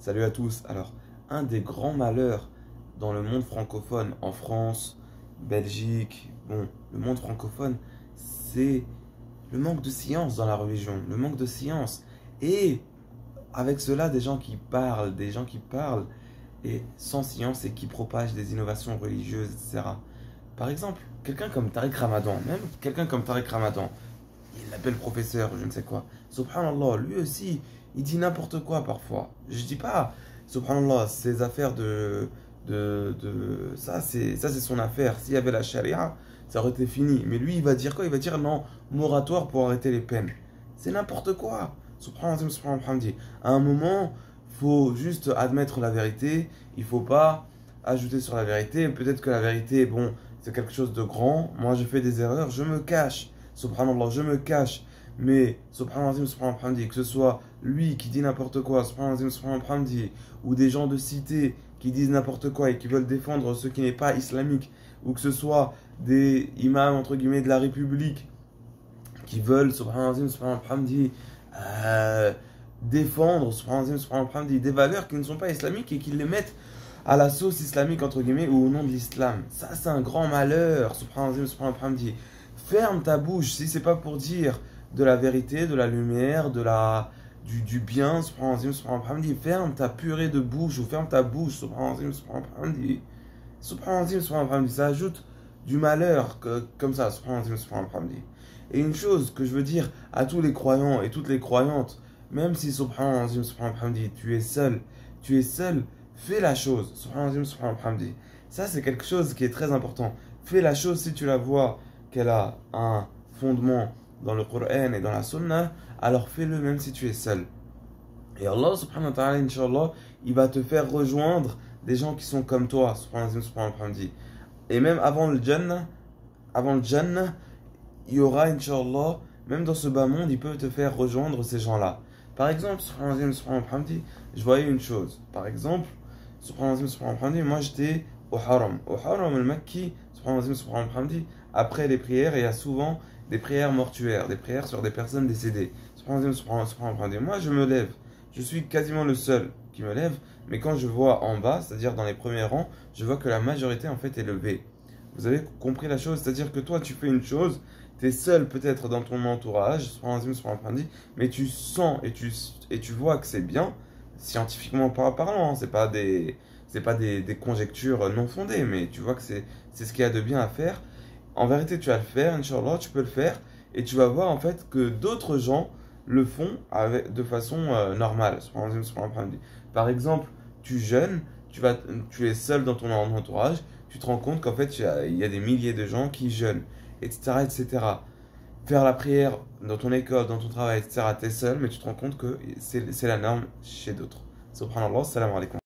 Salut à tous. Alors, un des grands malheurs dans le monde francophone, en France, Belgique, bon, le monde francophone, c'est le manque de science dans la religion, le manque de science. Et avec cela, des gens qui parlent et sans science et qui propagent des innovations religieuses, etc. Par exemple, quelqu'un comme Tariq Ramadan, même quelqu'un comme Tariq Ramadan, il l'appelle professeur, je ne sais quoi. Subhanallah, lui aussi, il dit n'importe quoi parfois. Je dis pas, subhanallah, ces affaires ça c'est son affaire. S'il y avait la charia, ça aurait été fini. Mais lui, il va dire quoi? Il va dire non, moratoire pour arrêter les peines. C'est n'importe quoi. Subhanallah, subhanallah. À un moment, faut juste admettre la vérité. Il faut pas ajouter sur la vérité. Peut-être que la vérité, bon, c'est quelque chose de grand. Moi, je fais des erreurs, je me cache. Subhanallah, je me cache. Mais, subhanallah, subhanallah, que ce soit lui qui dit n'importe quoi, subhanallah, subhanallah, ou des gens de cité qui disent n'importe quoi et qui veulent défendre ce qui n'est pas islamique, ou que ce soit des imams, entre guillemets, de la République qui veulent, subhanallah, subhanallah, défendre, subhanallah, subhanallah, des valeurs qui ne sont pas islamiques et qui les mettent à la sauce islamique, entre guillemets, ou au nom de l'islam. Ça, c'est un grand malheur, subhanallah, subhanallah. Ferme ta bouche si c'est pas pour dire de la vérité, de la lumière, du bien, subhanallah, subhanallah. Ferme ta purée de bouche ou ferme ta bouche, subhanallah, subhanallah. Subhanallah, subhanallah. Ça ajoute du malheur comme ça, subhanallah, subhanallah. Et une chose que je veux dire à tous les croyants et toutes les croyantes, même si subhanallah, subhanallah, tu es seul, fais la chose, subhanallah, subhanallah. Ça, c'est quelque chose qui est très important. Fais la chose si tu la vois qu'elle a un fondement dans le Coran et dans la Sunna, alors fais-le même si tu es seul. Et Allah subhanahu wa ta'ala, inshallah, il va te faire rejoindre des gens qui sont comme toi, subhanahu wa ta'ala. Et même avant le Jannah, il y aura, inshallah, même dans ce bas monde, il peut te faire rejoindre ces gens-là. Par exemple, subhanahu wa ta'ala, je voyais une chose. Par exemple, subhanahu wa ta'ala, moi j'étais au Haram al-Makki, subhanahu wa ta'ala, après les prières, il y a souvent des prières mortuaires, des prières sur des personnes décédées. Moi, je me lève. Je suis quasiment le seul qui me lève, mais quand je vois en bas, c'est-à-dire dans les premiers rangs, je vois que la majorité en fait est levée. Vous avez compris la chose? C'est-à-dire que toi, tu fais une chose, tu es seul peut-être dans ton entourage, mais tu sens et tu vois que c'est bien, scientifiquement parlant, hein, c'est pas des conjectures non fondées, mais tu vois que c'est ce qu'il y a de bien à faire. En vérité, tu vas le faire, Inch'Allah, tu peux le faire, et tu vas voir en fait que d'autres gens le font de façon normale. Par exemple, tu jeûnes, tu es seul dans ton entourage, tu te rends compte qu'en fait, il y a des milliers de gens qui jeûnent, etc., etc. Faire la prière dans ton école, dans ton travail, etc., tu es seul, mais tu te rends compte que c'est la norme chez d'autres. Subhanallah, salam alaikum.